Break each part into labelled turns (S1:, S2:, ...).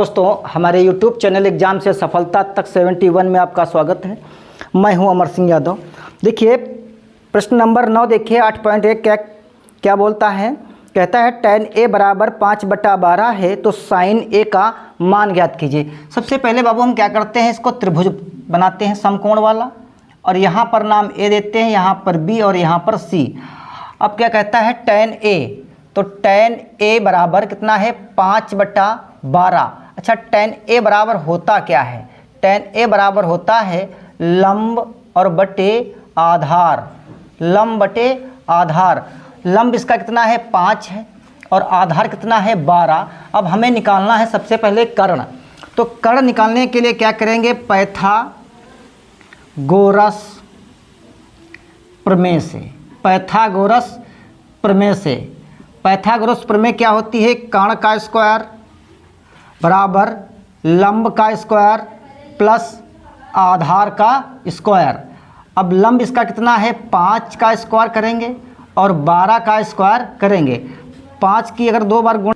S1: दोस्तों, हमारे YouTube channel exam से सफलता तक 71 में आपका स्वागत है। मैं हूं अमर सिंह यादव। देखिए प्रश्न नंबर 9 देखिए 8.1 क्या बोलता है। कहता है tan a बराबर 5/12 है तो sin a का मान ज्ञात कीजिए। सबसे पहले बाबू हम क्या करते हैं, इसको त्रिभुज बनाते हैं समकोण वाला, और यहाँ पर नाम a देते हैं, यहाँ पर b और यहाँ पर c। अब क्या कहता है tan a, तो tan a बराबर कितना है 5/12। अच्छा, tan a बराबर होता क्या है? tan a बराबर होता है लंब और बटे आधार। लंब बटे आधार। लंब इसका कितना है 5 है और आधार कितना है 12। अब हमें निकालना है सबसे पहले कर्ण। तो कर्ण निकालने के लिए क्या करेंगे, पाइथागोरस प्रमेय से। पाइथागोरस प्रमेय से। पाइथागोरस प्रमेय क्या होती है, कर्ण का स्क्वायर बराबर लंब का स्क्वायर प्लस आधार का स्क्वायर। अब लंब इसका कितना है 5 का स्क्वायर करेंगे और 12 का स्क्वायर करेंगे। 5 की अगर 2 बार गुण,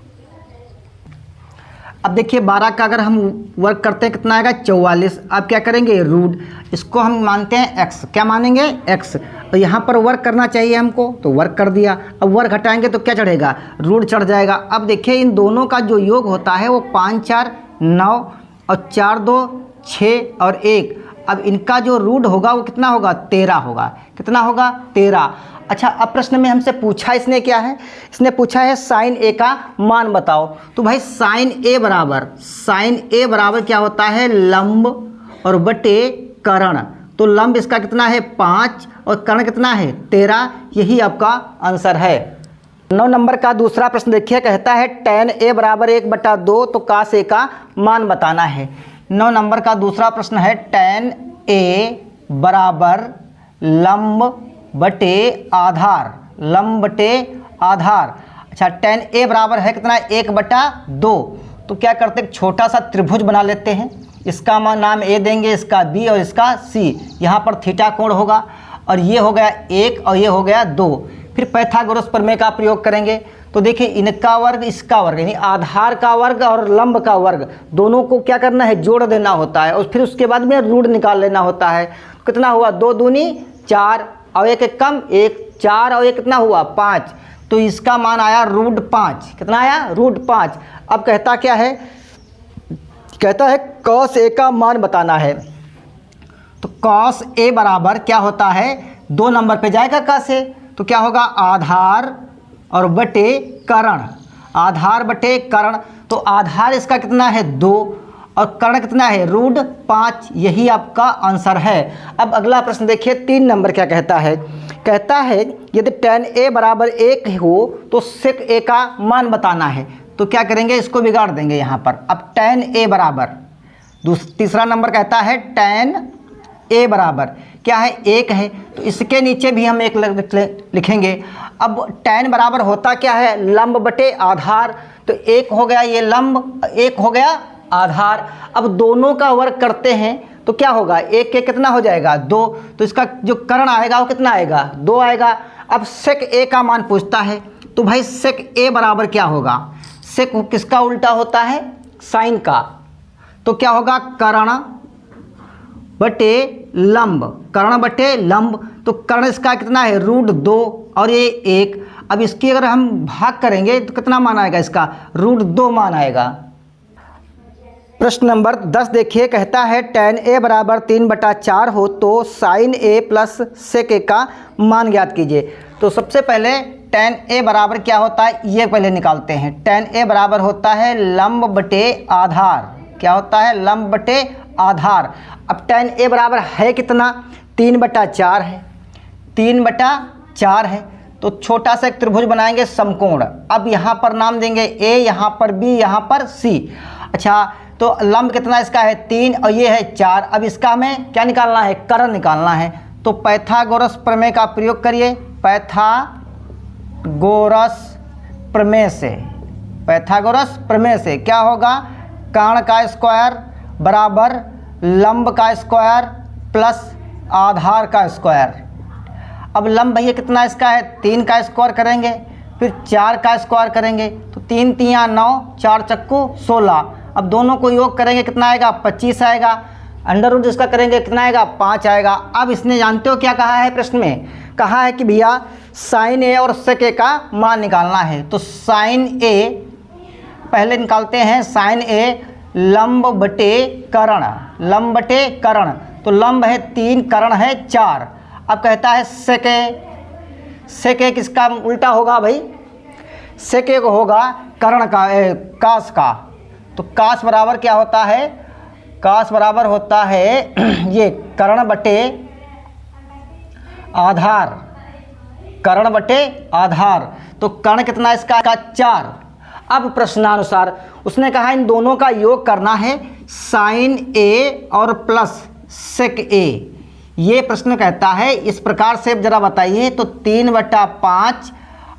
S1: अब देखिए 12 का अगर हम वर्क करते हैं कितना आएगा 44। अब क्या करेंगे रूट, इसको हम मानते हैं x। क्या मानेंगे x। तो यहाँ पर वर्क करना चाहिए हमको, तो वर्क कर दिया। अब वर्क हटाएंगे तो क्या चढ़ेगा, रूट चढ़ जाएगा। अब देखिए इन दोनों का जो योग होता है वो 5 4 9 और 4 2 6 और 1। अब इनका जो रूट होगा वो कितना होगा 13 होगा। कितना होगा 13। अच्छा, अब प्रश्न में हमसे पूछा इसने क्या है, इसने पूछा है साइन ए का मान बताओ। तो भाई साइन ए बराबर क्या होता है लंब और बटे कर्ण। तो लंब इसका कितना है 5 और कर्ण कितना है 13। यही आपका आंसर है। 9 नंबर का दूसरा प्रश्न देखिए। कहता है tan a बराबर 1/2 तो cos a का मान बताना है। 9 नंबर का दूसरा प्रश्न है tan a बराबर लंब बटे आधार। लंब बटे आधार। अच्छा, tan a बराबर है कितना 1/2। तो क्या करते हैं, छोटा सा त्रिभुज बना लेते हैं। इसका नाम a देंगे, इसका b और इसका c। यहाँ पर थीटा कोण होगा और ये हो गया 1 और ये हो गया 2। फिर पाइथागोरस प्रमेय का प्रयोग करेंगे। तो देखिए इनका वर्ग इसका वर्ग, यानी आधार का वर्ग और लंब का वर्ग दोनों को क्या करना है, जोड़ देना होता है और फिर उसके बाद में रूट निकाल लेना होता है। कितना हुआ 2 दूनी 4 और 1 1 कम 1 4 और 1 कितना हुआ 5। तो इसका मान आया √5। कितना आया √5। अब कहता क्या है, कहता है cos a का मान बताना है। तो cos a बराबर क्या होता है 2 नंबर पे जाएगा cos a, तो क्या होगा आधार और बटे कर्ण। आधार बटे कर्ण। तो आधार इसका कितना है 2 और कर्ण कितना है √5। यही आपका आंसर है। अब अगला प्रश्न देखिए 3 नंबर क्या कहता है। कहता है यदि tan a बराबर 1 हो तो sec a का मान बताना है। तो क्या करेंगे, इसको बिगाड़ देंगे यहाँ पर। अब tan a बराबर, तीसरा नंबर कहता है tan a बराबर क्या है 1 है, तो इसके नीचे भी हम 1 लिखेंगे। अब tan बराबर होता क्या है लंब बटे आधार। तो 1 हो गया ये लंब, 1 हो गया आधार। अब दोनों का वर्ग करते हैं तो क्या होगा 1 के कितना हो जाएगा 2। तो इसका जो कर्ण आएगा वो कितना आएगा 2 आएगा। अब sec a का मान पूछता है। तो भाई sec a बराबर क्या होगा, sec किसका उल्टा होता है साइन का। तो क्या होगा कर्ण बटे लंब। कर्ण बटे लंब। तो कर्ण इसका कितना है √2 और ये 1। अब इसकी अगर हम भाग करेंगे तो कितना मान आएगा इसका √2 मान आएगा। प्रश्न नंबर 10 देखिए। कहता है tan a बराबर 3/4 हो तो sin a plus sec a का मान ज्ञात कीजिए। तो सबसे पहले tan a बराबर क्या होता है ये पहले निकालते हैं। tan a बराबर होता है लंब बटे आधार। क्या होता है लंब बटे आधार। अब tan a बराबर है कितना 3/4 है। 3/4 है तो छोटा सा एक त्रिभुज बनाएंगे समकोण। अब यहाँ पर नाम देंगे a, यहाँ पर b, यहाँ पर c। अच्छा, तो लंब कितना इसका है 3 और ये है 4। अब इसका हमें क्या निकालना है, कर्ण निकालना है। तो पाइथागोरस प्रमेय का प्रयोग करिए। पाइथागोरस प्रमेय से, पाइथागोरस प्रमेय से क्या होगा, कर्ण का स्क्वायर बराबर लंब का स्क्वायर प्लस आधार का स्क्वायर। अब लंब भैया कितना इसका है 3 का स्क्वायर करेंगे, फिर 4 का स्क्वायर करेंगे तो 3 3 9, 4 चक्कू 16। अब दोनों को योग करेंगे कितना आएगा 25 आएगा, अंडर रूट इसका करेंगे कितना आएगा 5 आएगा। अब इसने जानते हो क्या कहा है प्रश्न में, कहा है कि भैया साइन ए और सेक ए का मान निकालना है। तो साइन ए पहले निकालते हैं, साइन ए लंब बटे कर्ण, लंब बटे कर्ण, तो लंब है 3 कर्ण है 4। अब कहता है सेक ए, सेक ए किसका उल्टा होगा भाई, सेक ए को होगा कर्ण का कास का। तो कास बराबर क्या होता है, कास बराबर होता है ये कर्ण बटे आधार, कर्ण बटे आधार। तो कर्ण कितना इसका 4। अब प्रश्नानुसार उसने कहा इन दोनों का योग करना है, साइन ए और प्लस सेक ए। ये प्रश्न कहता है इस प्रकार से जरा बताइए। तो 3/5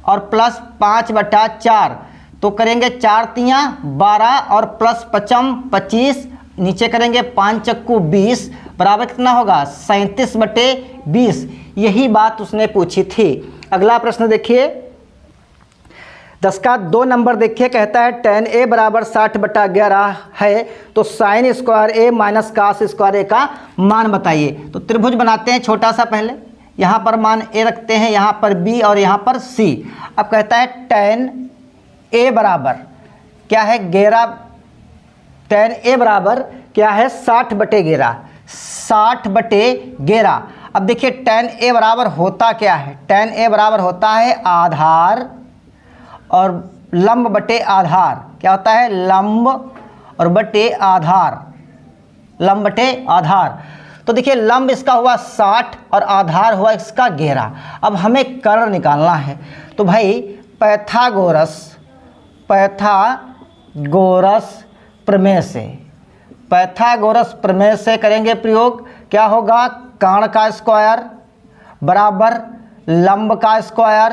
S1: और प्लस 5/4, तो करेंगे 4 तियाँ 12 और प्लस 5 25, नीचे करेंगे 5 चक्कू 20 बराबर कितना होगा 37/20। यही बात उसने पूछी थी। अगला प्रश्न देखिए 10 का 2 नंबर देखिए, कहता है tan a बराबर 60/11 है, तो साइन स्क्वायर ए माइनस कास स्क्वायर ए का मान बताइए। तो त्रिभुज बनाते हैं छोटा सा, पहले यहाँ पर मान a रखते हैं, यहाँ पर b और यहाँ पर c। अब कहता है tan a बराबर क्या है 11, tan a बराबर क्या है 60/11, 60/11। अब देखिए tan a बराबर होता क्या है, tan a बराबर होता है आधार और लंब बटे आधार। क्या होता है लंब और बटे आधार, लंब बटे आधार। तो देखिए लंब इसका हुआ 60 और आधार हुआ इसका 11। अब हमें कर्ण निकालना है। तो भाई पैथागोरस प्रमेय से, पैथागोरस प्रमेय से करेंगे प्रयोग। क्या होगा कर्ण का स्क्वायर बराबर लंब का स्क्वायर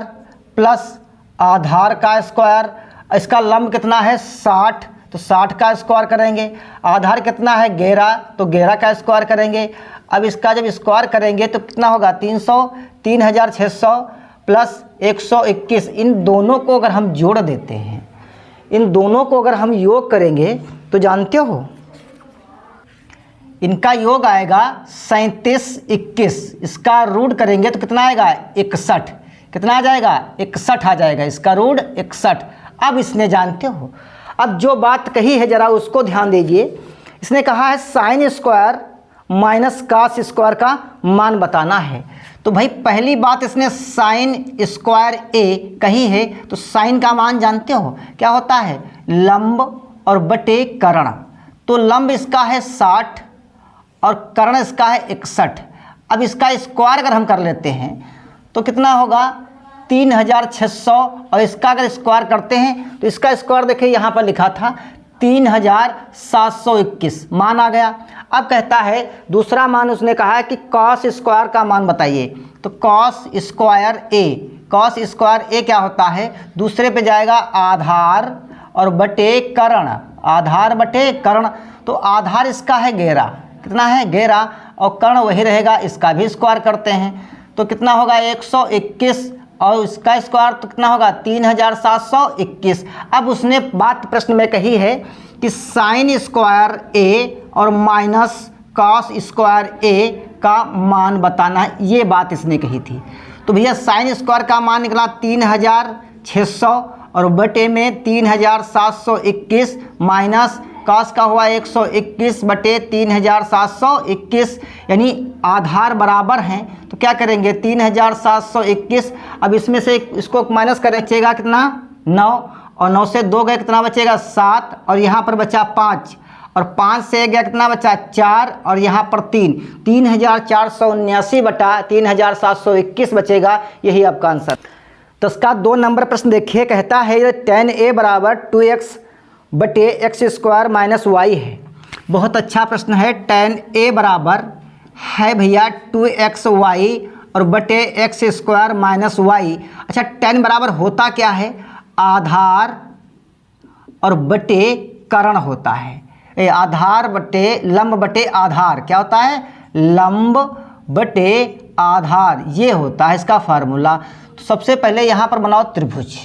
S1: प्लस आधार का स्क्वायर। इसका लंब कितना है 60, तो 60 का स्क्वायर करेंगे। आधार कितना है 11, तो 11 का स्क्वायर करेंगे। अब इसका जब स्क्वायर करेंगे तो कितना होगा 300, 3600 प्लस 121। इन दोनों को अगर हम जोड़ देते हैं, इन दोनों को अगर हम योग करेंगे तो जानते हो इनका योग आएगा 37 21। इसका रूट करेंगे तो कितना आएगा 61। कितना आ जाएगा 61 आ जाएगा, इसका रूट 61। अब इसने जानते हो, अब जो बात कही है जरा उसको ध्यान दीजिए। इसने कहा है sine square minus cos square का मान बताना है। तो भाई पहली बात इसने साइन स्क्वायर ए कही है, तो साइन का मान जानते हो क्या होता है लंब और बटे कर्ण। तो लंब इसका है 60 और कर्ण इसका है 61। अब इसका स्क्वायर अगर हम कर लेते हैं तो कितना होगा 3600, और इसका अगर स्क्वायर करते हैं तो इसका स्क्वायर देखिए यहाँ पर लिखा था 3721, मान आ गया। अब कहता है दूसरा मान उसने कहा है कि कॉस स्क्वायर का मान बताइए। तो कॉस स्क्वायर ए, कॉस स्क्वायर ए क्या होता है, दूसरे पे जाएगा आधार और बटे कर्ण, आधार बटे कर्ण। तो आधार इसका है 11, कितना है 11, और कर्ण वही रहेगा, इसका भी स्क्वायर करते हैं तो कितना होगा 121, और इसका स्क्वायर तो कितना होगा 3721। अब उसने बात प्रश्न में कही है कि साइन स्क्वायर ए और माइनस कॉस स्क्वायर ए का मान बताना है, ये बात इसने कही थी। तो भैया साइन स्क्वायर का मान निकला 3600 और बटे में 3721 माइनस कॉस का हुआ 121 बटे 3721, यानी आधार बराबर हैं। तो क्या करेंगे 3721। अब इसमें से इसको माइनस करेंगे कितना 9, और 9 से 2 गए कितना बचेगा 7, और यहाँ पर बचा 5, और 5 से गया कितना बचा 4, और यहाँ पर 3, 3479 बटा 3721 बचेगा। यही आपका आंसर। तो इसका 2 नंबर प्रश्न देखिए, कहता है tan a बराबर 2x बटे एक्स स्क्वायर माइनस वाई है। बहुत अच्छा प्रश्न है। tan a बराबर है भैया 2xy और बटे एक्स स्क्वायर माइनस वाई। अच्छा tan बराबर होता क्या है, आधार और बटे कर्ण होता है। आधार बटे लंब बटे आधार, क्या होता है लंब बटे आधार, ये होता है इसका फार्मूला। तो सबसे पहले यहाँ पर बनाओ त्रिभुज,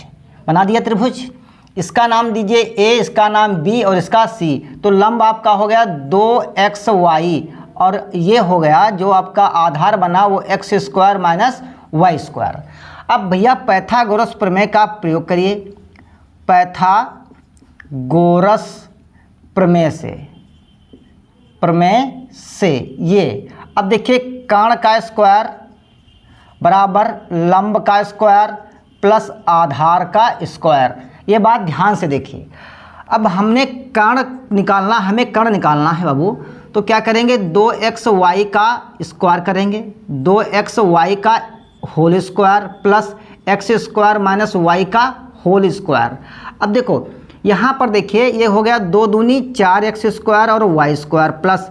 S1: बना दिया त्रिभुज। इसका नाम दीजिए ए, इसका नाम बी और इसका सी। तो लंब आपका हो गया 2xy और ये हो गया जो आपका आधार बना वो x square minus Y square. अब भैया पाइथागोरस प्रमेय का प्रयोग करिए। पाइथागोरस प्रमेय से ये अब देखिए कर्ण का स्क्वायर बराबर लंब का स्क्वायर प्लस आधार का स्क्वायर। ये बात ध्यान से देखिए। अब हमने कर्ण निकालना, हमें कर्ण निकालना है बाबू, तो क्या करेंगे 2xy का स्क्वायर करेंगे, 2xy का whole square plus x square minus Y का होल स्क्वायर। अब देखो यहाँ पर देखिए ये हो गया 2 दूनी 4x स्क्वायर और Y square plus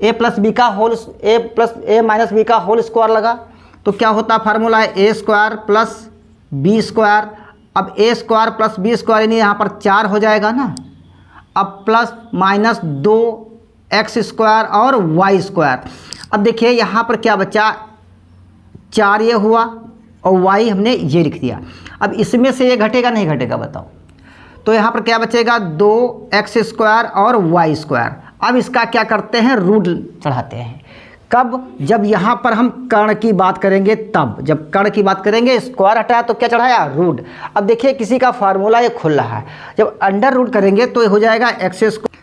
S1: a plus B का होल a माइनस बी का होल स्क्वायर लगा। तो क्या होता फार्मूला है a square plus B square. अब a square plus B square यानी यहाँ पर 4 हो जाएगा ना। अब प्लस माइनस 2x स्क्वायर और वाई स्क्वायर। अब देखिए यहाँ पर क्या बचा, 4 ये हुआ और y हमने ये लिख दिया। अब इसमें से ये घटेगा नहीं घटेगा बताओ। तो यहाँ पर क्या बचेगा 2x स्क्वायर और वाई स्क्वायर। अब इसका क्या करते हैं रूट चढ़ाते हैं। कब, जब यहाँ पर हम कर्ण की बात करेंगे तब। जब कर्ण की बात करेंगे स्क्वायर हटाया तो क्या चढ़ाया रूट। अब देखिए किसी का फार्मूला ये खुल रहा है, जब अंडर रूट करेंगे तो ये हो जाएगा x स्क्वायर,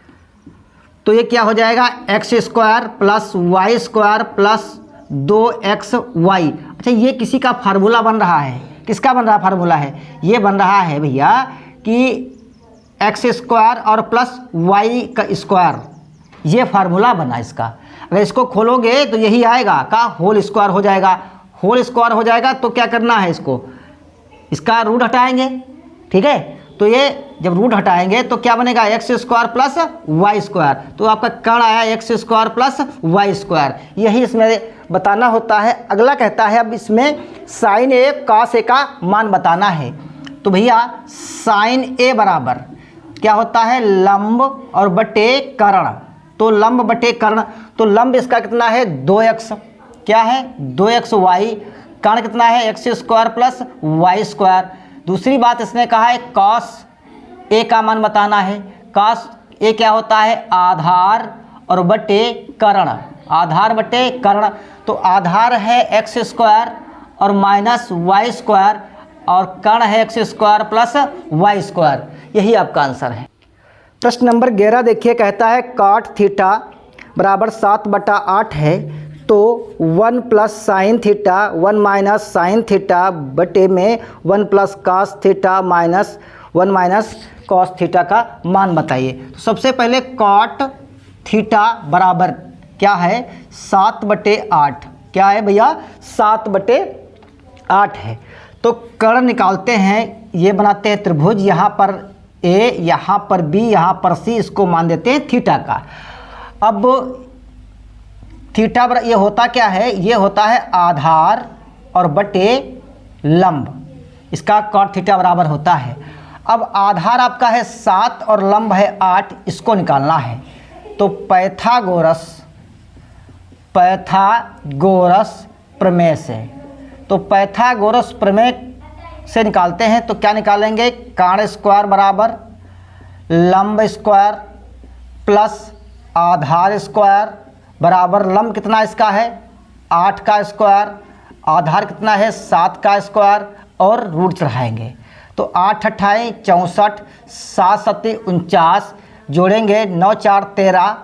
S1: तो ये क्या हो जाएगा x square plus Y square plus 2xy। अच्छा ये किसी का फार्मूला बन रहा है, किसका बन रहा फार्मूला है, ये बन रहा है भैया कि x स्क्वायर और प्लस वाई का स्क्वायर, ये फार्मूला बना इसका। अगर इसको खोलोगे तो यही आएगा का होल स्क्वायर हो जाएगा। होल स्क्वायर हो जाएगा तो क्या करना है, इसका रूट हटाएंगे, ठीक है। तो ये जब रूट हटाएंगे तो क्या बनेगा x square plus Y square. तो आपका कर्ण आया x square plus Y square, यही इसमें बताना होता है। अगला कहता है अब इसमें साइन ए कॉस ए का मान बताना है। तो भैया साइन ए बराबर क्या होता है लंब और बटे कर्ण। तो लंब बटे कर्ण, तो लंब इसका कितना है 2x, क्या है 2xy, कर्ण कितना है x square plus Y square. दूसरी बात इसने कहा है कॉस ए का मान बताना है। कॉस ए क्या होता है आधार और बटे कर्ण, आधार बटे कर्ण। तो आधार है x स्क्वायर और माइनस वाई स्क्वायर और कर्ण है x square plus Y square. यही आपका आंसर है। प्रश्न नंबर 11 देखिए, कहता है कॉट थीटा बराबर 7/8 है तो 1 plus sine theta 1 minus sine theta बटे में 1 plus cos theta minus 1 minus cos theta का मान बताइए। तो सबसे पहले कॉट थीटा बराबर क्या है 7/8, क्या है भैया 7/8 है। तो कर्ण निकालते हैं, ये बनाते हैं त्रिभुज, यहाँ पर ए, यहाँ पर बी, यहाँ पर सी, इसको मान देते हैं थीटा का। अब थीटा पर ये होता क्या है, ये होता है आधार और बटे लंब, इसका कॉट थीटा बराबर होता है। अब आधार आपका है 7 और लंब है 8, इसको निकालना है। तो पाइथागोरस प्रमेय से, तो पाइथागोरस प्रमेय से निकालते हैं तो क्या निकालेंगे कर्ण स्क्वायर बराबर लंब स्क्वायर प्लस आधार स्क्वायर बराबर लंब कितना इसका है 8 का स्क्वायर, आधार कितना है 7 का स्क्वायर और रूट चढ़ाएंगे। तो 8 अट्ठाई 64, 7 सत्ती 49, जोड़ेंगे 9 4 13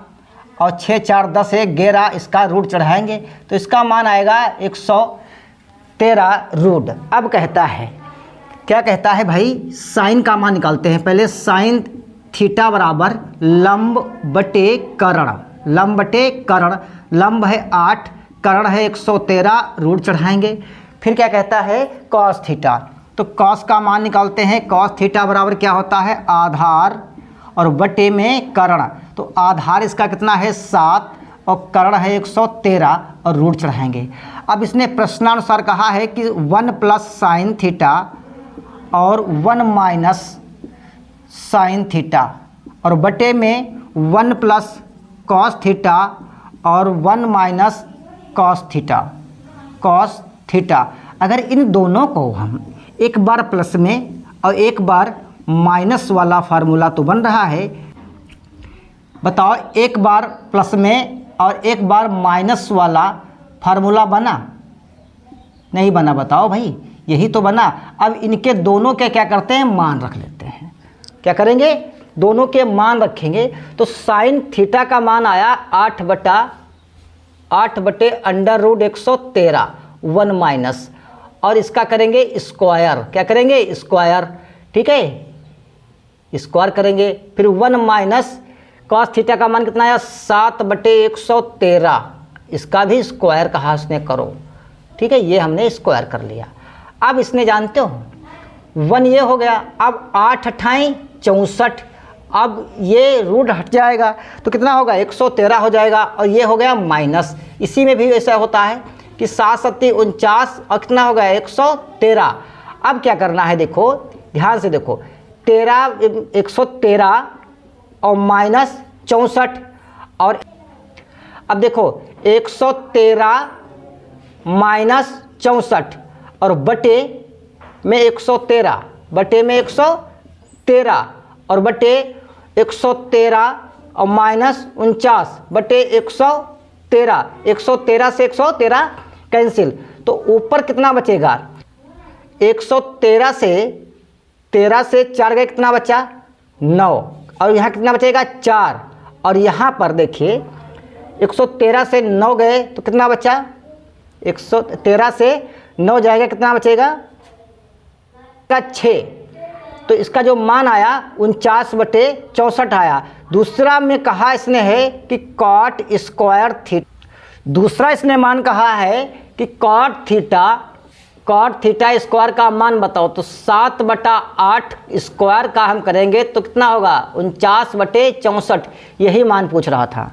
S1: और 6 4 10 11, इसका रूट चढ़ाएंगे तो इसका मान आएगा 113 रूट। अब कहता है, क्या कहता है भाई साइन का मान निकालते हैं। पहले साइन थीटा बराबर लंब बटे कर्ण, लंब बटे कर्ण, लंब है 8, कर्ण है 113, रूट चढ़ाएंगे। फिर क्या कहता है कॉस थीटा, तो कॉस का मान निकालते हैं। कॉस थीटा बराबर क्या होता है आधार और बटे में कर्ण, तो आधार इसका कितना है 7 और कर्ण है 113 और रूट चढ़ाएंगे। अब इसने प्रश्नानुसार कहा है कि 1 प्लस साइन थीटा और 1 माइनस साइन थीटा और बटे में 1 प्लस कॉस थीटा और 1 माइनस कॉस थीटा। अगर इन दोनों को हम एक बार प्लस में और एक बार माइनस वाला फार्मूला तो बन रहा है। बताओ, एक बार प्लस में और एक बार माइनस वाला फार्मूला बना? नहीं बना, बताओ भाई, यही तो बना। अब इनके दोनों के क्या करते हैं, मान रख लेते हैं। क्या करेंगे, दोनों के मान रखेंगे। तो साइन थीटा का मान आया 8/√113 1 माइनस, और इसका करेंगे स्क्वायर। क्या करेंगे, स्क्वायर, ठीक है, स्क्वायर करेंगे। फिर 1 माइनस कॉस थीटा का मान कितना आया, 7/113, इसका भी स्क्वायर कहा उसने करो, ठीक है, ये हमने स्क्वायर कर लिया। अब इसने जानते हो 1 ये हो गया। अब 8 अठाई 64, अब ये रूट हट जाएगा तो कितना होगा, 113 हो जाएगा, और ये हो गया माइनस। इसी में भी ऐसा होता है कि 7 7 49 और कितना हो गया, 113। अब क्या करना है, देखो ध्यान से देखो, 113 और माइनस 64, और अब देखो 113 माइनस 64 और बटे में 113, बटे में 113 और बटे 113 और माइनस 49 बटे 113, 113 से 113 कैंसिल, तो ऊपर कितना बचेगा, 113 से 13 से 4 गए, कितना बचा, 9, और यहाँ कितना बचेगा, 4, और यहाँ पर देखिए 113 से 9 गए तो कितना बचा, 113 से 9 जाएगा, कितना बचेगा, 6। तो इसका जो मान आया 49/64 आया। दूसरा में कहा इसने है कि कॉट स्क्वायर थीटा, दूसरा इसने मान कहा है कि कॉट थीटा स्क्वायर का मान बताओ। तो 7/8 स्क्वायर का हम करेंगे तो कितना होगा, 49/64, यही मान पूछ रहा था।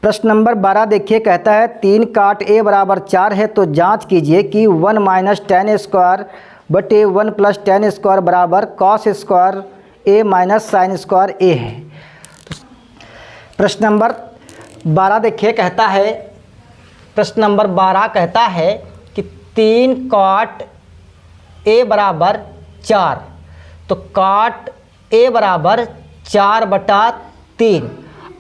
S1: प्रश्न नंबर 12 देखिए, कहता है 3 cot a बराबर 4 है तो जांच कीजिए कि 1 माइनस tan स्क्वायर बटे 1 प्लस tan स्क्वायर बराबर cos square a minus sine square a है। प्रश्न नंबर 12 देखिए, कहता है, प्रश्न नंबर 12 कहता है कि 3 cot a बराबर 4, तो cot a बराबर 4/3।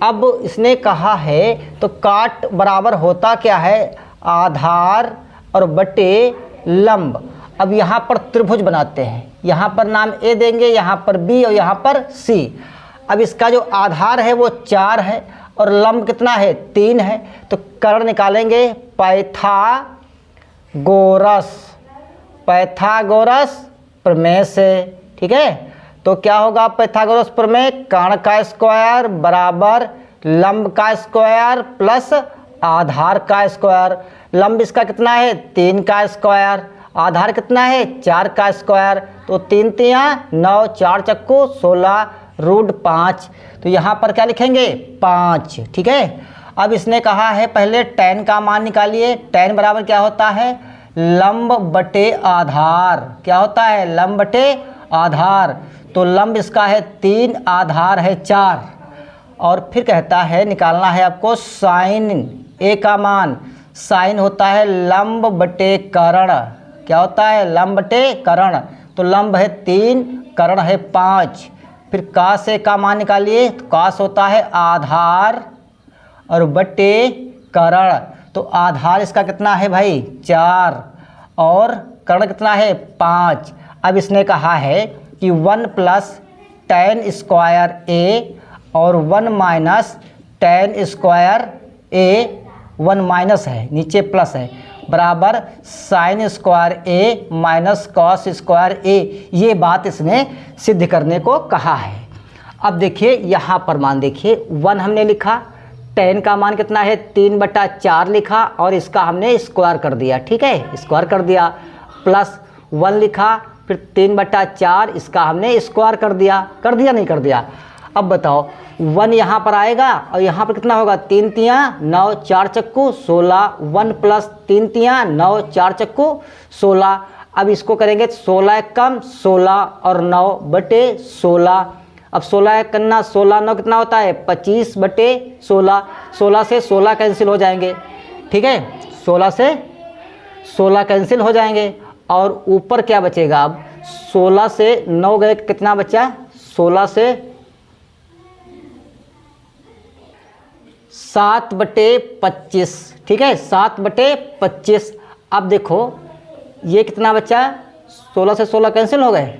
S1: अब इसने कहा है तो काट बराबर होता क्या है, आधार और बटे लंब। अब यहाँ पर त्रिभुज बनाते हैं, यहाँ पर नाम ए देंगे, यहाँ पर बी और यहाँ पर सी। अब इसका जो आधार है वो 4 है और लंब कितना है, 3 है। तो कर्ण निकालेंगे पाइथागोरस प्रमेय से, ठीक है। तो क्या होगा, पाइथागोरस प्रमेय, कर्ण का स्क्वायर बराबर लंब का स्क्वायर प्लस आधार का स्क्वायर। लंब इसका कितना है, 3 का स्क्वायर, आधार कितना है, 4 का स्क्वायर। तो 3 3 9, 4 चक्कू 16 √5। तो यहाँ पर क्या लिखेंगे, 5, ठीक है। अब इसने कहा है पहले tan का मान निकालिए। tan बराबर क्या होता है, लंब बटे आधार। क्या होता है, लंब बटे आधार। तो लंब इसका है 3, आधार है 4। और फिर कहता है निकालना है आपको साइन a का मान। साइन होता है लंब बटे कर्ण। क्या होता है, लंब बटे कर्ण। तो लंब है 3, कर्ण है 5। फिर कास a का मान निकालिए। तो कास होता है आधार और बटे कर्ण। तो आधार इसका कितना है भाई, 4, और कर्ण कितना है, 5। अब इसने कहा है कि 1 प्लस tan स्क्वायर a और 1 minus tan square a, 1 minus है नीचे प्लस है, बराबर sine square a minus cos square a। ये बात इसने सिद्ध करने को कहा है। अब देखिए यहाँ पर मान देखिए, 1 हमने लिखा, tan का मान कितना है, 3/4 लिखा और इसका हमने स्क्वायर कर दिया, ठीक है, स्क्वायर कर दिया। प्लस 1 लिखा, फिर 3/4 इसका हमने स्क्वायर कर दिया नहीं कर दिया। अब बताओ 1 यहाँ पर आएगा और यहाँ पर कितना होगा, 3 3 9, 4 चक्कू 16, 1 प्लस 3 3 9, 4 चक्कू 16। अब इसको करेंगे 16 कम 16 और 9 बटे 16। अब 16 करना 16 9 कितना होता है, 25/16। 16 से 16 कैंसिल हो जाएंगे, ठीक है, 16 से 16 कैंसिल हो जाएंगे। और ऊपर क्या बचेगा, अब 16 से 9 गए, कितना बचा? 16 से 7/25, ठीक है, 7/25। अब देखो ये कितना बचा? 16 से 16 कैंसिल हो गए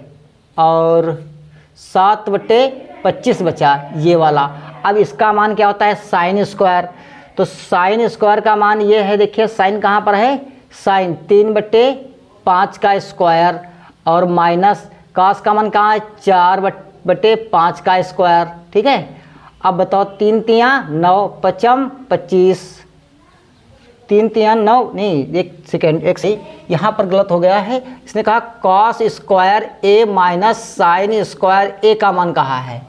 S1: और 7/25 बचा ये वाला। अब इसका मान क्या होता है? Sine square. तो साइन स्क्वायर का मान ये है, देखिए साइन कहाँ पर है? साइन 3/5 का स्क्वायर और माइनस कास का मान कहाँ है? 4/5 का स्क्वायर, ठीक है। अब बताओ 3 तियाँ 9, 5 25, 3 तियाँ 9 नहीं, एक सेकेंड, एक सही यहाँ पर गलत हो गया है। इसने कहा कॉस स्क्वायर ए माइनस साइन स्क्वायर ए का मान कहा है।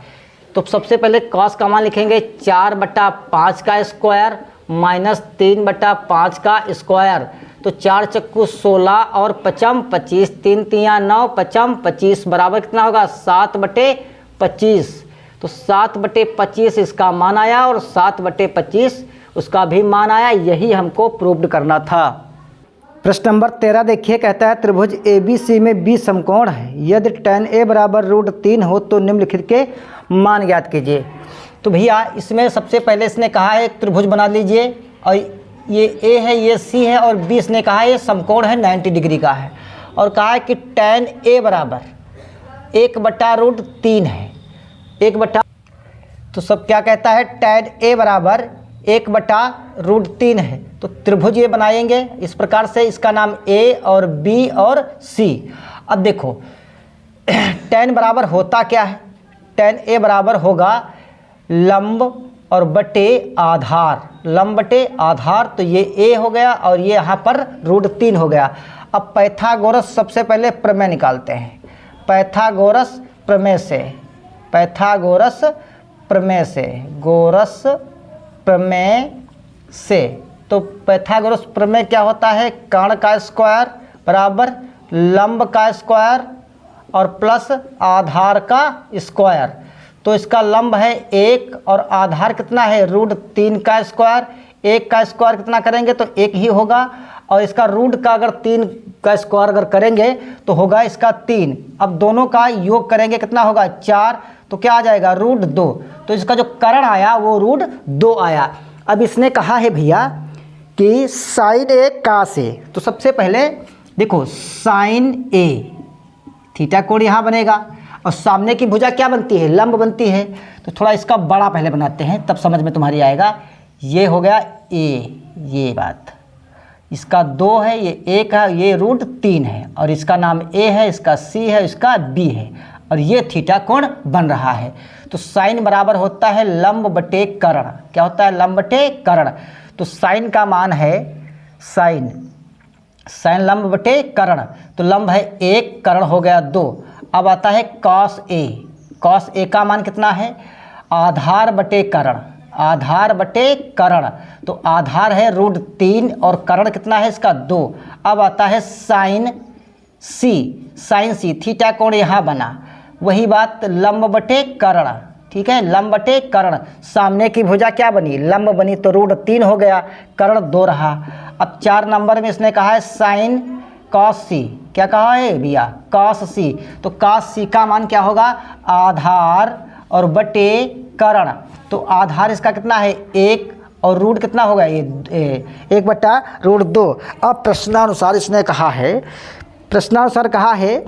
S1: तो सबसे पहले कॉस का मान लिखेंगे 4/5 का स्क्वायर माइनस 3/5 का स्क्वायर। तो 4 चक्कू 16 और 5 25, 3 तियाँ 9, 5 25 बराबर कितना होगा? 7/25। तो 7/25 इसका मान आया और 7/25 उसका भी मान आया। यही हमको प्रूव्ड करना था। प्रश्न नंबर 13 देखिए, कहता है त्रिभुज ABC में 20 समकोण है, यदि tan A बराबर √3 हो तो निम्नलिखित के मान ज्ञात कीजिए। तो भैया इसमें सबसे पहले इसने कहा है एक त्रिभुज बना लीजिए, और ये A है, ये C है, और B इसने कहा है ये समकोण है 90 डिग्री का है, और कहा है कि tan A बराबर 1/√3 है, 1/, तो सब क्या कहता है? tan A बराबर 1/√3 है। तो त्रिभुज ये बनाएंगे इस प्रकार से, इसका नाम A और B और C। अब देखो tan बराबर होता क्या है? tan A बराबर होगा लंब और बटे आधार, लंब बटे आधार। तो ये A हो गया और ये यहाँ पर √3 हो गया। अब पैथागोरस सबसे पहले प्रमेय निकालते हैं। पैथागोरस प्रमेय से, पैथागोरस प्रमेय से, गोरस प्रमेय से, तो पैथागोरस प्रमेय क्या होता है? कर्ण का स्क्वायर बराबर लंब का स्क्वायर और प्लस आधार का स्क्वायर। तो इसका लंब है 1 और आधार कितना है? √3 का स्क्वायर। 1 का स्क्वायर कितना करेंगे तो 1 ही होगा, और इसका रूट का अगर 3 का स्क्वायर अगर करेंगे तो होगा इसका 3। अब दोनों का योग करेंगे कितना होगा? 4। तो क्या आ जाएगा? √2। तो इसका जो कर्ण आया वो √2 आया। अब इसने कहा है भैया कि साइन A cos A। तो सबसे पहले देखो साइन A, थीटा कोण यहाँ बनेगा, और सामने की भुजा क्या बनती है? लंब बनती है। तो थोड़ा इसका बड़ा पहले बनाते हैं, तब समझ में तुम्हारी आएगा। ये हो गया A, ये बात, इसका 2 है, ये 1 है, ये √3 है, और इसका नाम A है, इसका C है, इसका B है, और ये थीटा कोण बन रहा है। तो साइन बराबर होता है लंब बटे कर्ण। क्या होता है? लंब बटे कर्ण। तो साइन का मान है साइन, साइन लंब बटे कर्ण। तो लंब है 1, कर्ण हो गया 2। अब आता है कॉस A। कॉस A का मान कितना है? आधार बटे कर्ण, आधार बटे कर्ण। तो आधार है √3 और कर्ण कितना है इसका? 2। अब आता है sine C, sine C, theta कोण यहाँ बना, वही बात लंब बटे कर्ण, ठीक है, लंब बटे कर्ण। सामने की भुजा क्या बनी? लंब बनी, तो √3 हो गया, कर्ण 2 रहा। अब 4 नंबर में इसने कहा है साइन कॉस C। क्या कहा है भैया? Cos C। तो कॉस C का मान क्या होगा? आधार और बटे कर्ण। तो आधार इसका कितना है? 1, और रूट कितना होगा? ये 1/√2। अब प्रश्नानुसार इसने कहा है, प्रश्नानुसार कहा है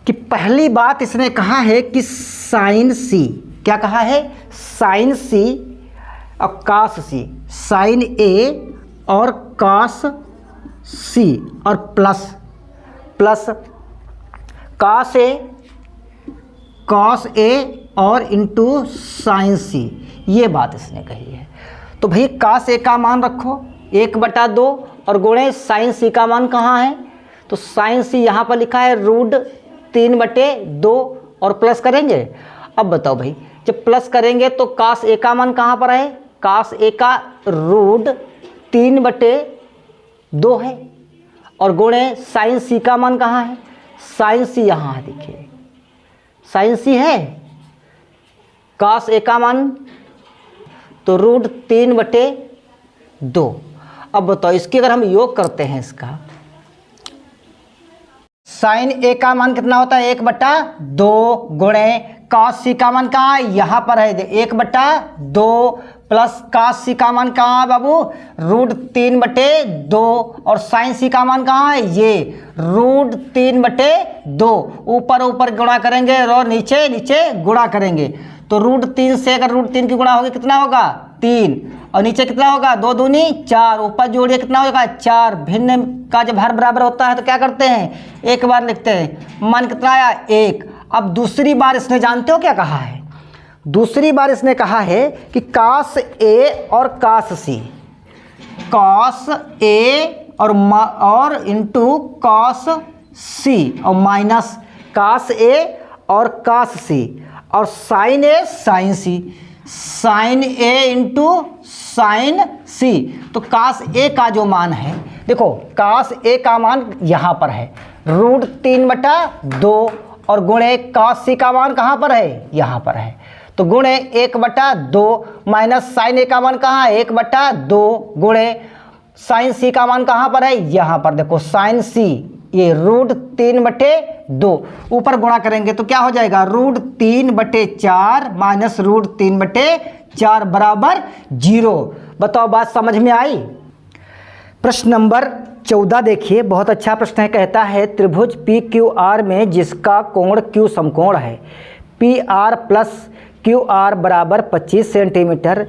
S1: कि पहली बात इसने कहा है कि साइन C, क्या कहा है? साइन C और कॉस C, साइन A और कॉस C, और प्लस कॉस A और इंटू साइन C, ये बात इसने कही है। तो भाई कॉस A का मान रखो 1/2 और गुणे साइन C का मान कहाँ है? तो साइन C यहाँ पर लिखा है √3/2, और प्लस करेंगे। अब बताओ भाई, जब प्लस करेंगे तो कॉस A का मान कहाँ पर है? कॉस A का √3/2 है, और गुणे साइन C का मान कहाँ है? साइन C यहाँ है, देखिए साइन C है, कॉस A का मान तो √3/2। अब बताओ इसकी अगर हम योग करते हैं, इसका साइन ए का मान कितना होता है 1/2 गुणे कॉस सी का मान कहाँ है, यहाँ पर है 1/2 प्लस कॉस सी का मान कहाँ है बाबू, √3/2 और साइन सी का मान कहाँ है, ये √3/2। ऊपर ऊपर गुणा करेंगे और नीचे नीचे गुणा करेंगे, तो √3 से अगर √3 की गुणा होगी कितना होगा 3, और नीचे कितना होगा 2 दूनी 4, ऊपर जोड़िए कितना होगा 4। भिन्न का जब हर बराबर होता है तो क्या करते हैं, एक बार लिखते हैं, मान कितना आया 1। अब दूसरी बार इसने जानते हो क्या कहा है, दूसरी बार इसने कहा है कि cos A और cos C, cos A और इंटू cos C और माइनस cos A और cos C और sin A sin C, sin A into sin C। तो cos A का जो मान है, देखो cos A का मान यहाँ पर है √3/2 और गुणे cos C का मान कहाँ पर है, यहाँ पर है, तो गुणे 1/2 माइनस साइन ए का मान कहाँ है 1/2 गुणे साइन सी का मान कहाँ पर है, यहाँ पर देखो साइन सी, ये √3/2 ऊपर गुणा करेंगे तो क्या हो जाएगा √3/4 माइनस √3/4 बराबर 0। बताओ बात समझ में आई। प्रश्न नंबर 14 देखिए, बहुत अच्छा प्रश्न है। कहता है त्रिभुज पी क्यू आर में जिसका कोण क्यू समकोण है, P R plus Q R बराबर 25 सेंटीमीटर,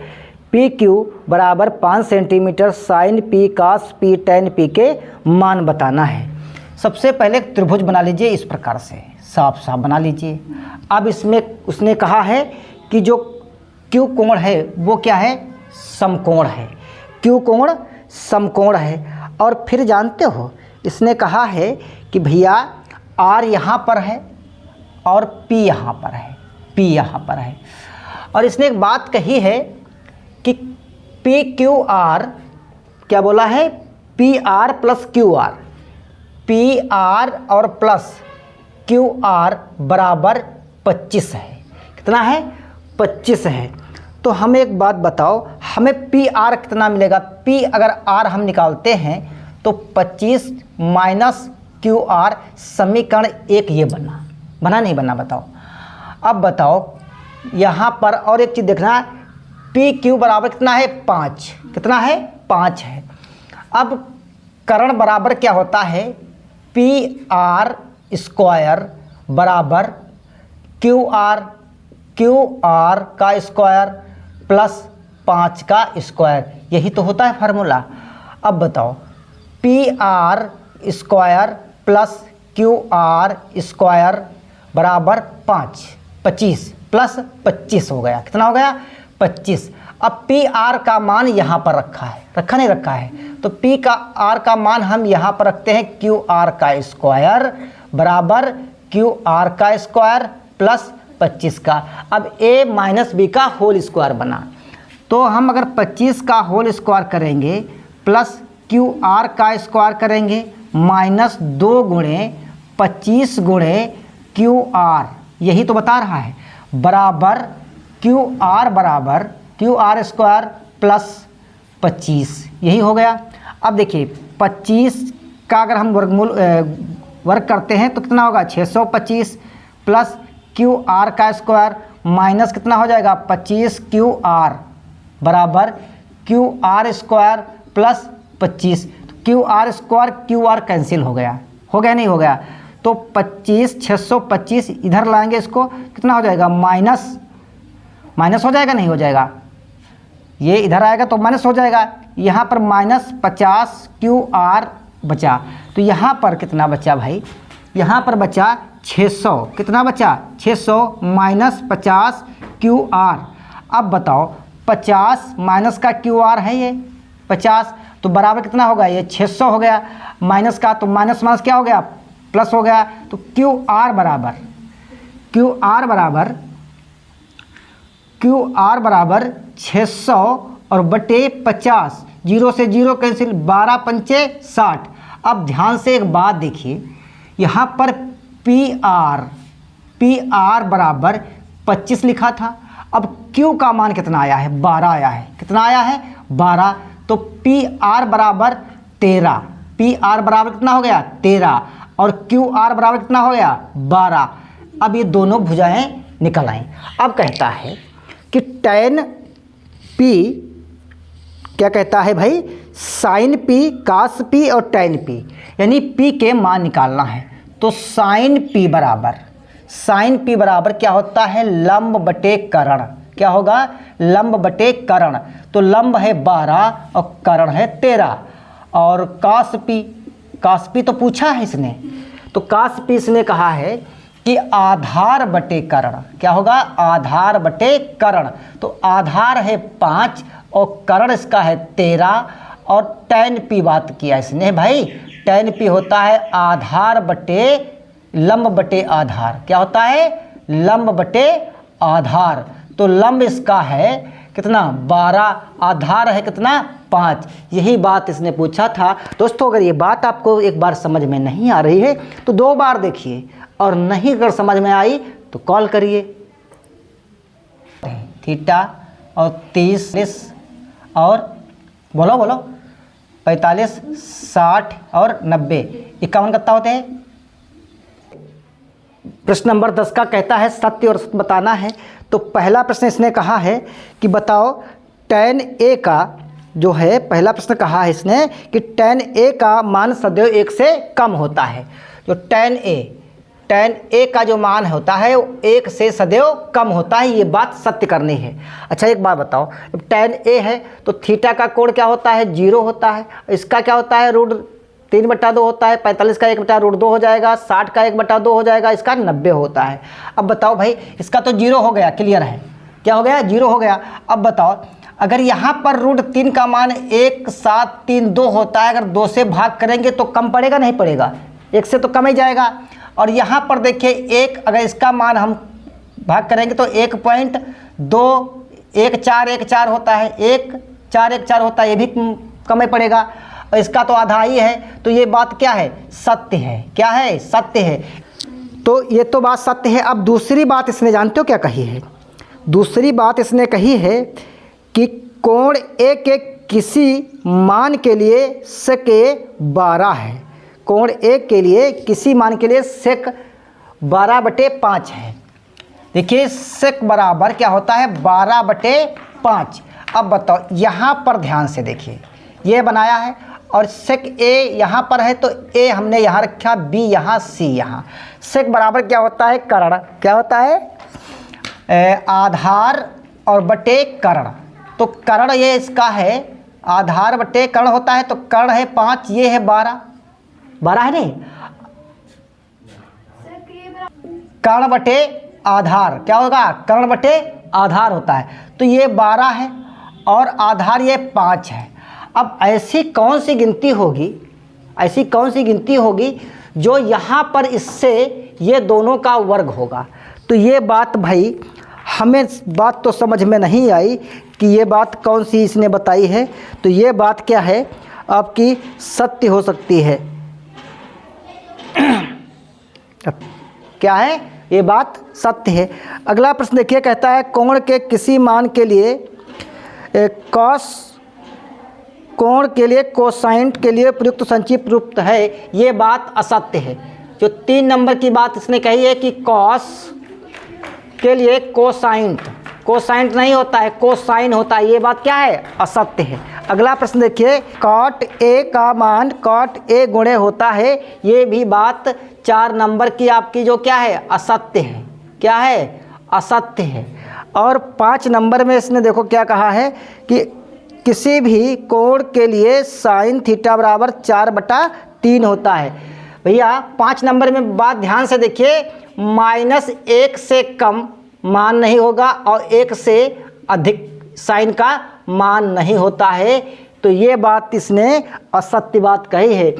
S1: पी क्यू बराबर 5 सेंटीमीटर, साइन पी कास पी टेन पी के मान बताना है। सबसे पहले त्रिभुज बना लीजिए इस प्रकार से, साफ साफ बना लीजिए। अब इसमें उसने कहा है कि जो क्यू कोण है वो क्या है, समकोण है, क्यू कोण समकोण है। और फिर जानते हो इसने कहा है कि भैया आर यहाँ पर है और पी यहाँ पर है, पी यहाँ पर है। और इसने एक बात कही है कि पी क्यू आर, क्या बोला है, P R plus Q R, P R और प्लस क्यू आर बराबर 25 है। कितना है 25 है। तो हमें एक बात बताओ, हमें पी आर कितना मिलेगा, पी अगर आर हम निकालते हैं तो 25 माइनस क्यू आर, समीकरण 1 ये बना नहीं बना, बताओ। अब बताओ यहाँ पर और एक चीज़ देखना है, पी क्यू बराबर कितना है 5, कितना है 5 है। अब करण बराबर क्या होता है, पी आर स्क्वायर बराबर क्यू आर का स्क्वायर प्लस 5 का स्क्वायर, यही तो होता है फार्मूला। अब बताओ P R square plus Q R square बराबर 25 प्लस 25 हो गया, कितना हो गया 25। अब पी आर का मान यहाँ पर रखा है, रखा नहीं रखा है, तो पी का आर का मान हम यहाँ पर रखते हैं क्यू आर का स्क्वायर बराबर क्यू आर का स्क्वायर प्लस 25 का। अब a माइनस बी का होल स्क्वायर बना, तो हम अगर 25 का होल स्क्वायर करेंगे प्लस क्यू आर का स्क्वायर करेंगे माइनस 2 गुणे 25 गुणे क्यू आर, यही तो बता रहा है, बराबर क्यू आर स्क्वायर प्लस 25, यही हो गया। अब देखिए 25 का अगर हम वर्ग करते हैं तो कितना होगा 625 प्लस क्यू आर का स्क्वायर माइनस कितना हो जाएगा 25 क्यू आर बराबर Q R square plus 25। Q R square Q R cancel हो गया नहीं हो गया, तो 625 इधर लाएंगे, इसको कितना हो जाएगा माइनस हो जाएगा, नहीं हो जाएगा, ये इधर आएगा तो माइनस हो जाएगा, यहाँ पर -50 क्यू आर बचा, तो यहाँ पर कितना बचा भाई, यहाँ पर बचा 600, कितना बचा 600 माइनस 50 क्यू आर। अब बताओ 50 माइनस का क्यू आर है ये 50, तो बराबर कितना होगा, ये 600 हो गया, माइनस का तो माइनस क्या हो गया प्लस हो गया, तो क्यू आर बराबर 600 और बटे 50, 0 से 0 कैंसिल, 12 पंचे 60। अब ध्यान से एक बात देखिए, यहाँ पर पी आर बराबर 25 लिखा था, अब Q का मान कितना आया है 12 आया है, कितना आया है 12, तो पी आर बराबर 13, पी आर बराबर कितना हो गया 13, और क्यू आर बराबर कितना हो गया 12। अब ये दोनों भुजाएं निकल आएँ। अब कहता है कि tan p, क्या कहता है भाई, साइन p, cos p और tan p, यानी p के मान निकालना है। तो साइन p बराबर क्या होता है, लंब बटे कर्ण। क्या होगा, लंब बटे कर्ण। तो लंब है 12 और कर्ण है 13। और cos p तो पूछा है इसने, तो cos p इसने कहा है कि आधार बटे कर्ण। क्या होगा, आधार बटे कर्ण। तो आधार है 5 और कर्ण इसका है 13। और tan p बात किया इसने भाई, tan p होता है आधार बटे लंब बटे आधार। क्या होता है, लंब बटे आधार। तो लंब इसका है कितना 12, आधार है कितना 5। यही बात इसने पूछा था। दोस्तों अगर ये बात आपको एक बार समझ में नहीं आ रही है तो 2 बार देखिए, और नहीं अगर समझ में आई तो कॉल करिए। थीटा और 30 और बोलो 45, 60 और 90, 51 कितना होते हैं। प्रश्न नंबर 10 का कहता है सत्य और असत्य बताना है। तो पहला प्रश्न इसने कहा है कि बताओ tan a का जो है, पहला प्रश्न कहा है इसने कि tan a का मान सदैव 1 से कम होता है। जो tan a का जो मान होता है वो 1 से सदैव कम होता है, ये बात सत्य करनी है। अच्छा एक बात बताओ, जब tan a है तो थीटा का कोण क्या होता है, 0 होता है। इसका क्या होता है, √3/2 होता है। 45 का 1/√2 हो जाएगा, 60 का 1/2 हो जाएगा, इसका 90 होता है। अब बताओ भाई, इसका तो 0 हो गया, क्लियर है, क्या हो गया, 0 हो गया। अब बताओ अगर यहाँ पर √3 का मान 1732 होता है, अगर 2 से भाग करेंगे तो कम पड़ेगा नहीं पड़ेगा, 1 से तो कम ही जाएगा। और यहाँ पर देखिए 1, अगर इसका मान हम भाग करेंगे तो 1.21414 होता है, 1414 होता है, ये भी कम ही पड़ेगा। और इसका तो आधा ही है। तो ये बात क्या है, सत्य है। क्या है, सत्य है। तो ये तो बात सत्य है। अब दूसरी बात इसने जानते हो क्या कही है, दूसरी बात इसने कही है कि कोण ए के किसी मान के लिए sec 12 है। कोण ए के लिए किसी मान के लिए sec 12/5 है। देखिए sec बराबर क्या होता है, 12/5। अब बताओ यहाँ पर ध्यान से देखिए, ये बनाया है और sec a यहाँ पर है तो a हमने यहाँ रखा, b यहाँ, c यहाँ। sec बराबर क्या होता है, कर्ण। क्या होता है, आधार और बटे कर्ण। तो कर्ण ये इसका है, आधार बटे कर्ण होता है। तो कर्ण है 5, ये है 12 है नहीं, कर्ण बटे आधार क्या होगा, कर्ण बटे आधार होता है। तो ये 12 है और आधार ये 5 है। अब ऐसी कौन सी गिनती होगी जो यहाँ पर इससे ये दोनों का वर्ग होगा। तो ये बात भाई हमें बात तो समझ में नहीं आई कि ये बात कौन सी इसने बताई है। तो ये बात क्या है, आपकी सत्य हो सकती है। क्या है, ये बात सत्य है। अगला प्रश्न देखिए, कहता है कोण के किसी मान के लिए कोण के लिए कोसाइन के लिए प्रयुक्त संचित प्रयुक्त है, ये बात असत्य है। जो 3 नंबर की बात इसने कही है कि कॉस के लिए कोसाइन नहीं होता है, कोसाइन होता है, ये बात क्या है, असत्य है। अगला प्रश्न देखिए, cot a का मान cot a गुणे होता है, ये भी बात 4 नंबर की आपकी जो क्या है, असत्य है। क्या है, असत्य है। और 5 नंबर में इसने देखो क्या कहा है कि किसी भी कोण के लिए साइन थीटा बराबर 4/3 होता है। भैया 5 नंबर में बात ध्यान से देखिए, -1 से कम मान नहीं होगा और 1 से अधिक साइन का मान नहीं होता है। तो ये बात इसने असत्य बात कही है।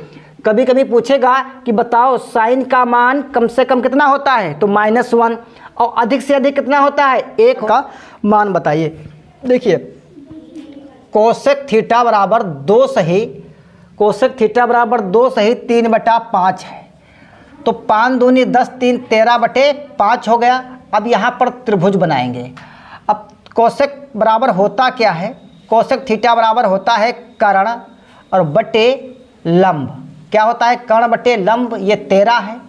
S1: कभी कभी पूछेगा कि बताओ साइन का मान कम से कम कितना होता है, तो -1, और अधिक से अधिक कितना होता है, 1 का मान बताइए। देखिए कोसेक थीटा बराबर 2 सही 3/5 है। तो 5 दूनी 10, 3 13/5 हो गया। अब यहाँ पर त्रिभुज बनाएंगे। अब कोसेक बराबर होता क्या है, कोसेक थीटा बराबर होता है कर्ण और बटे लंब। क्या होता है, कर्ण बटे लंब, ये 13 है,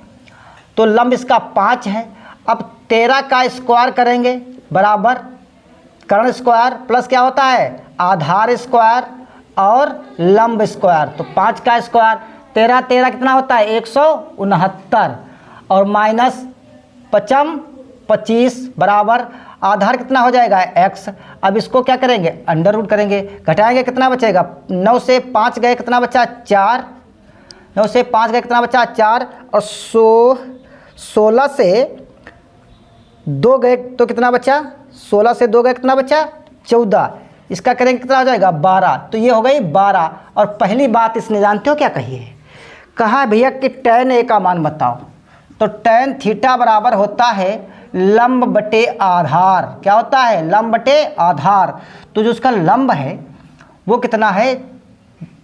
S1: तो लंब इसका 5 है। अब 13 का स्क्वायर करेंगे बराबर कर्ण स्क्वायर प्लस क्या होता है, आधार स्क्वायर और लंब स्क्वायर, तो 5 का स्क्वायर 13 13 कितना होता है 169 और माइनस 5 25 बराबर आधार कितना हो जाएगा x। अब इसको क्या करेंगे, अंडर रूट करेंगे, घटाएंगे कितना बचेगा, 9 से 5 गए कितना बचा 4, 9 से 5 गए कितना बचा 4 और 16 से 2 गए तो कितना बचा, 16 से 2 गए कितना बचा 14, इसका करेंगे कितना हो जाएगा 12, तो ये हो गई 12। और पहली बात इसने जानते हो क्या कही है, कहा है भैया कि tan a का मान बताओ, तो tan थीटा बराबर होता है लंब बटे आधार, क्या होता है लंब बटे आधार, तो जो उसका लंब है वो कितना है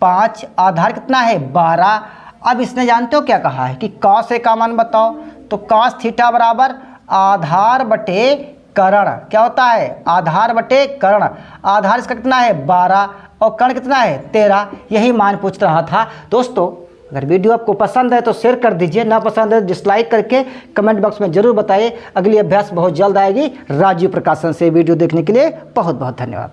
S1: 5, आधार कितना है 12। अब इसने जानते हो क्या कहा है कि cos a का मान बताओ, तो cos थीटा बराबर आधार बटे कर्ण, क्या होता है आधार बटे कर्ण, आधार इसका कितना है 12 और कर्ण कितना है 13, यही मान पूछ रहा था। दोस्तों अगर वीडियो आपको पसंद है तो शेयर कर दीजिए, ना पसंद है डिसलाइक करके कमेंट बॉक्स में ज़रूर बताइए। अगली अभ्यास बहुत जल्द आएगी राजीव प्रकाशन से। वीडियो देखने के लिए बहुत बहुत धन्यवाद।